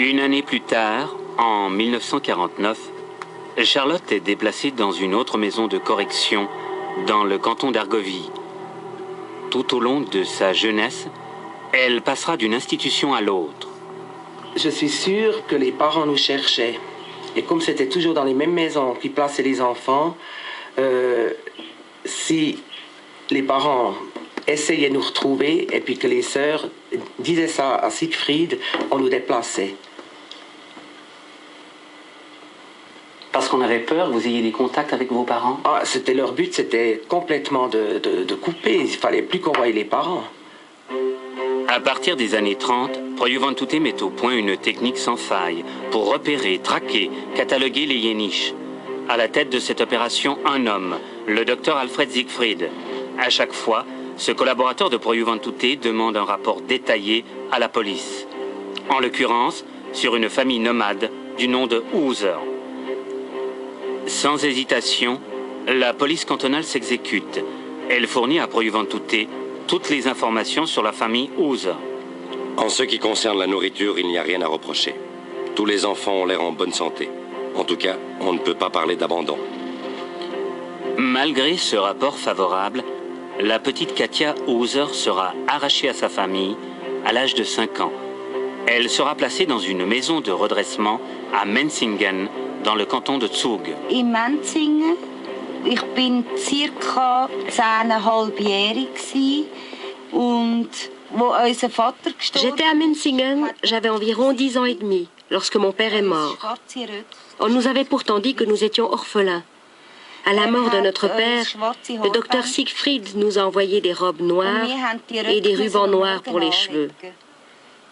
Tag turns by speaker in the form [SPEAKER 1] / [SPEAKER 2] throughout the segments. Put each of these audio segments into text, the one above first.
[SPEAKER 1] Une année plus tard, en 1949, Charlotte est déplacée dans une autre maison de correction dans le canton d'Argovie. Tout au long de sa jeunesse, elle passera d'une institution à l'autre.
[SPEAKER 2] Je suis sûre que les parents nous cherchaient. Et comme c'était toujours dans les mêmes maisons qui plaçaient les enfants, si les parents essayaient de nous retrouver et puis que les sœurs disaient ça à Siegfried, on nous déplaçait.
[SPEAKER 1] Parce qu'on avait peur que vous ayez des contacts avec vos parents?
[SPEAKER 2] Ah, c'était leur but, c'était complètement de couper. Il fallait plus qu'on voie les parents.
[SPEAKER 1] À partir des années 30, Pro-Juventute met au point une technique sans faille pour repérer, traquer, cataloguer les Yéniches. À la tête de cette opération, un homme, le docteur Alfred Siegfried. À chaque fois, ce collaborateur de Pro-Juventute demande un rapport détaillé à la police. En l'occurrence, sur une famille nomade du nom de Hauser. Sans hésitation, la police cantonale s'exécute. Elle fournit à Pro-Juventute toutes les informations sur la famille Hauser.
[SPEAKER 3] En ce qui concerne la nourriture, il n'y a rien à reprocher. Tous les enfants ont l'air en bonne santé. En tout cas, on ne peut pas parler d'abandon.
[SPEAKER 1] Malgré ce rapport favorable, la petite Katia Hauser sera arrachée à sa famille à l'âge de 5 ans. Elle sera placée dans une maison de redressement à Menzingen, dans le canton de Zug.
[SPEAKER 4] In Menzingen, ich bin circa 10,5-jährig und wo unser Vater gestorben.
[SPEAKER 5] J'étais à Menzingen, j'avais environ 10 ans et demi, lorsque mon père est mort. On nous avait pourtant dit que nous étions orphelins. À la mort de notre père, le docteur Siegfried nous a envoyé des robes noires et des rubans noirs pour les cheveux.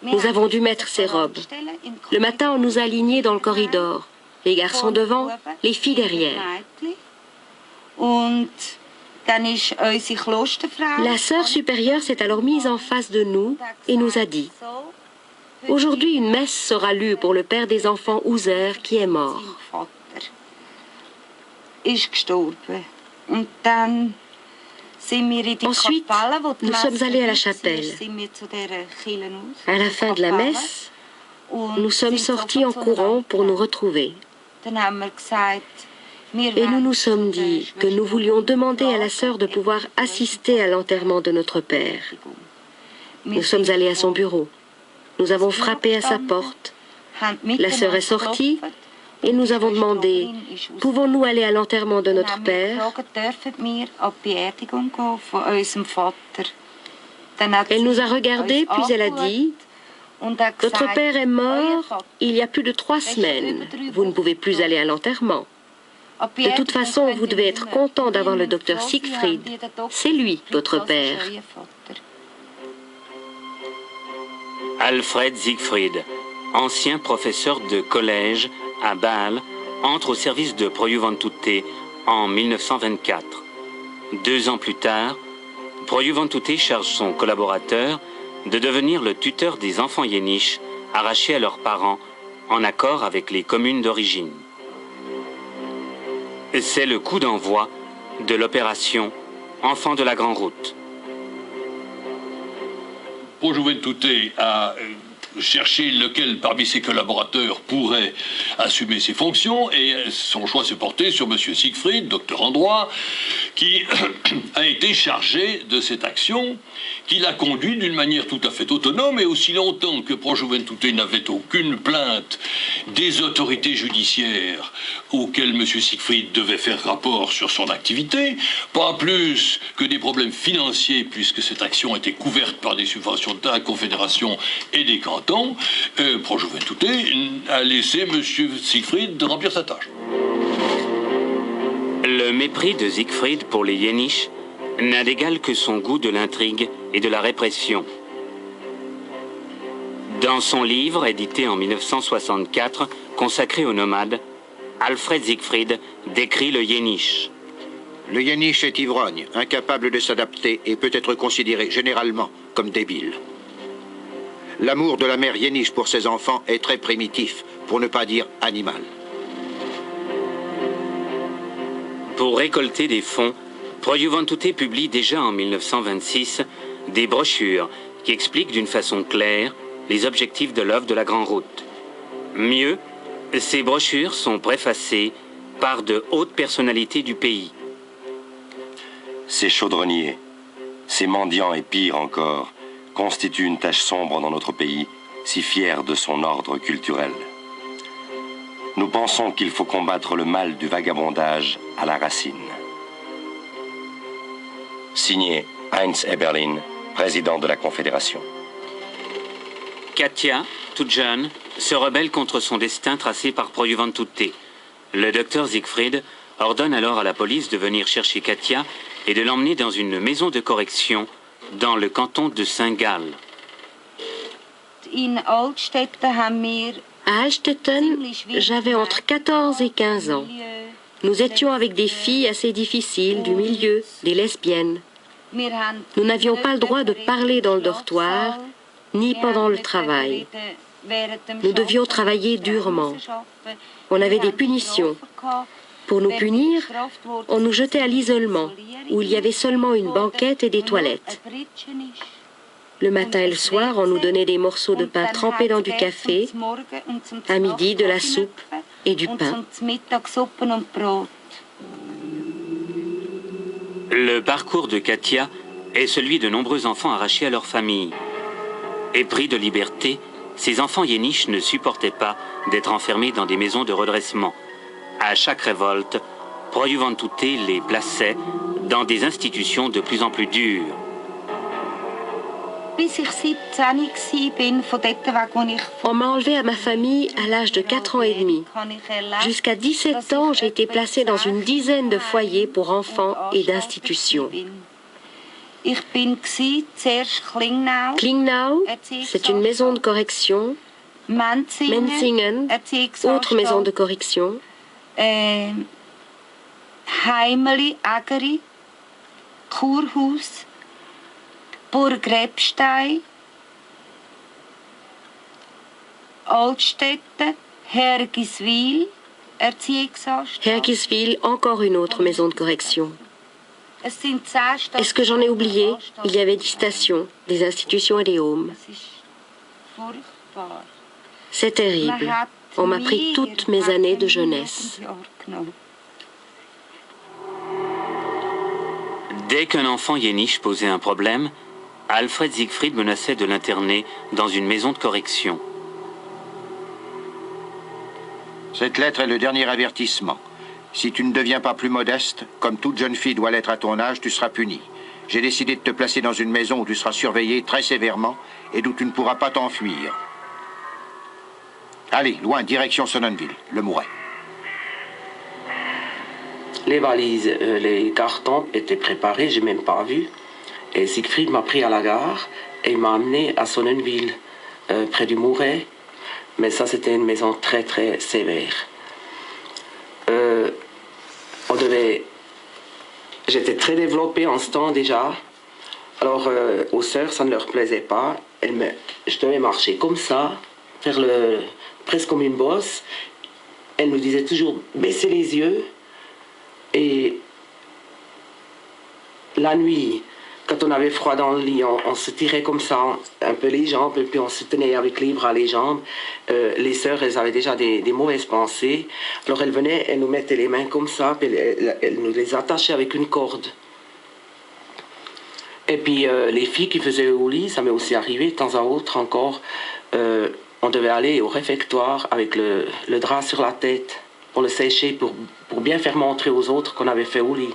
[SPEAKER 5] Nous avons dû mettre ces robes. Le matin, on nous a alignés dans le corridor. Les garçons devant, les filles derrière. La sœur supérieure s'est alors mise en face de nous et nous a dit « Aujourd'hui, une messe sera lue pour le père des enfants Hauser qui est mort. » Ensuite, nous sommes allés à la chapelle. À la fin de la messe, nous sommes sortis en courant pour nous retrouver. Et nous nous sommes dit que nous voulions demander à la sœur de pouvoir assister à l'enterrement de notre père. Nous sommes allés à son bureau. Nous avons frappé à sa porte. La sœur est sortie et nous avons demandé « Pouvons-nous aller à l'enterrement de notre père ?» Elle nous a regardés, puis elle a dit « Votre père est mort il y a plus de 3 semaines. Vous ne pouvez plus aller à l'enterrement. De toute façon, vous devez être content d'avoir le docteur Siegfried. C'est lui, votre père. »
[SPEAKER 1] Alfred Siegfried, ancien professeur de collège à Bâle, entre au service de Pro-Juventute en 1924. 2 ans plus tard, Pro-Juventute charge son collaborateur de devenir le tuteur des enfants yéniches arrachés à leurs parents en accord avec les communes d'origine. C'est le coup d'envoi de l'opération Enfants de la Grande Route.
[SPEAKER 6] Pro-Juventute a cherché lequel parmi ses collaborateurs pourrait assumer ses fonctions et son choix s'est porté sur M. Siegfried, docteur en droit, qui a été chargé de cette action, qu'il a conduit d'une manière tout à fait autonome et aussi longtemps que Pro-Juventute n'avait aucune plainte des autorités judiciaires auxquelles M. Siegfried devait faire rapport sur son activité, pas plus que des problèmes financiers puisque cette action était couverte par des subventions de la Confédération et des cantons, Pro-Juventute a laissé M. Siegfried remplir sa tâche.
[SPEAKER 1] Le mépris de Siegfried pour les Yéniches n'a d'égal que son goût de l'intrigue et de la répression. Dans son livre, édité en 1964, consacré aux nomades, Alfred Siegfried décrit le Yéniche.
[SPEAKER 7] Le Yéniche est ivrogne, incapable de s'adapter et peut être considéré généralement comme débile. L'amour de la mère Yéniche pour ses enfants est très primitif, pour ne pas dire animal.
[SPEAKER 1] Pour récolter des fonds, Pro-Juventute publie déjà en 1926 des brochures qui expliquent d'une façon claire les objectifs de l'œuvre de la Grande Route. Mieux, ces brochures sont préfacées par de hautes personnalités du pays.
[SPEAKER 3] Ces chaudronniers, ces mendiants et pire encore, constituent une tache sombre dans notre pays, si fier de son ordre culturel. Nous pensons qu'il faut combattre le mal du vagabondage à la racine. Signé Heinz Eberlin, président de la Confédération.
[SPEAKER 1] Katia, toute jeune, se rebelle contre son destin tracé par Proyuvantute. Le docteur Siegfried ordonne alors à la police de venir chercher Katia et de l'emmener dans une maison de correction dans le canton de Saint-Gall.
[SPEAKER 5] À Alstetten, j'avais entre 14 et 15 ans. Nous étions avec des filles assez difficiles du milieu, des lesbiennes. Nous n'avions pas le droit de parler dans le dortoir, ni pendant le travail. Nous devions travailler durement. On avait des punitions. Pour nous punir, on nous jetait à l'isolement, où il y avait seulement une banquette et des toilettes. Le matin et le soir, on nous donnait des morceaux de pain trempés dans du café, à midi de la soupe et du pain.
[SPEAKER 1] Le parcours de Katia est celui de nombreux enfants arrachés à leur famille. Épris de liberté, ces enfants yéniches ne supportaient pas d'être enfermés dans des maisons de redressement. À chaque révolte, Proyuvantute les plaçait dans des institutions de plus en plus dures.
[SPEAKER 5] On m'a enlevé à ma famille à l'âge de 4 ans et demi. Jusqu'à 17 ans, j'ai été placée dans une dizaine de foyers pour enfants et d'institutions. Klingnau, c'est une maison de correction. Menzingen, autre maison de correction.
[SPEAKER 4] Heimeli, Ageri, Kurhaus, Burg-Rebstein, Altstetten, Hergiswil, Erziehungsanstalt.
[SPEAKER 5] Hergiswil, encore une autre maison de correction. Est-ce que j'en ai oublié? Il y avait 10 stations, des institutions et des homes. C'est terrible. On m'a pris toutes mes années de jeunesse.
[SPEAKER 1] Dès qu'un enfant yéniche posait un problème, Alfred Siegfried menaçait de l'interner dans une maison de correction.
[SPEAKER 7] Cette lettre est le dernier avertissement. Si tu ne deviens pas plus modeste, comme toute jeune fille doit l'être à ton âge, tu seras puni. J'ai décidé de te placer dans une maison où tu seras surveillé très sévèrement et d'où tu ne pourras pas t'enfuir. Allez, loin, direction Sonnenville, le Mouret.
[SPEAKER 2] Les valises, les cartons étaient préparés, j'ai même pas vu. Et Siegfried m'a pris à la gare et m'a amené à Sonnenville, près du Mouret. Mais ça, c'était une maison très, très sévère. J'étais très développé en ce temps déjà. Alors, aux sœurs, ça ne leur plaisait pas. Je devais marcher comme ça, faire presque comme une bosse. Elles nous disaient toujours baisser les yeux. Et la nuit, quand on avait froid dans le lit, on se tirait comme ça, un peu les jambes, et puis on se tenait avec les bras, les jambes. Les sœurs, elles avaient déjà des mauvaises pensées. Alors elles venaient, elles nous mettaient les mains comme ça, puis elles nous les attachaient avec une corde. Et puis les filles qui faisaient au lit, ça m'est aussi arrivé de temps à autre encore. On devait aller au réfectoire avec le drap sur la tête pour le sécher, pour bien faire montrer aux autres qu'on avait fait au lit.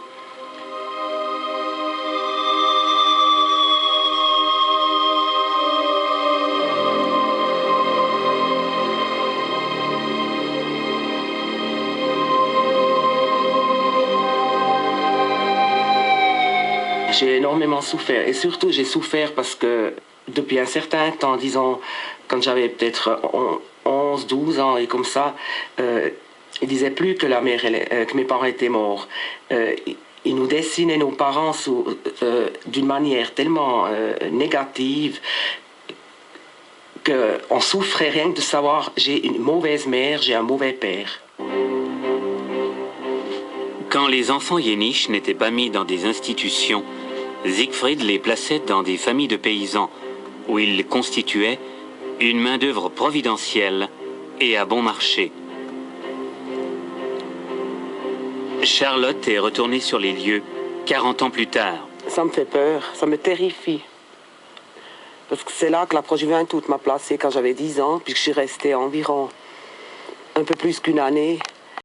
[SPEAKER 2] J'ai énormément souffert, et surtout j'ai souffert parce que depuis un certain temps, disons, quand j'avais peut-être 11, 12 ans et comme ça, ils disaient plus que que mes parents étaient morts. Ils nous dessinaient nos parents d'une manière tellement négative qu'on souffrait rien que de savoir j'ai une mauvaise mère, j'ai un mauvais père.
[SPEAKER 1] Quand les enfants yéniches n'étaient pas mis dans des institutions, Siegfried les plaçait dans des familles de paysans, où il constituait une main-d'œuvre providentielle et à bon marché. Charlotte est retournée sur les lieux 40 ans plus tard.
[SPEAKER 8] Ça me fait peur, ça me terrifie. Parce que c'est là que la Projuvéntute m'a placée quand j'avais 10 ans, puis que je suis restée environ un peu plus qu'une année.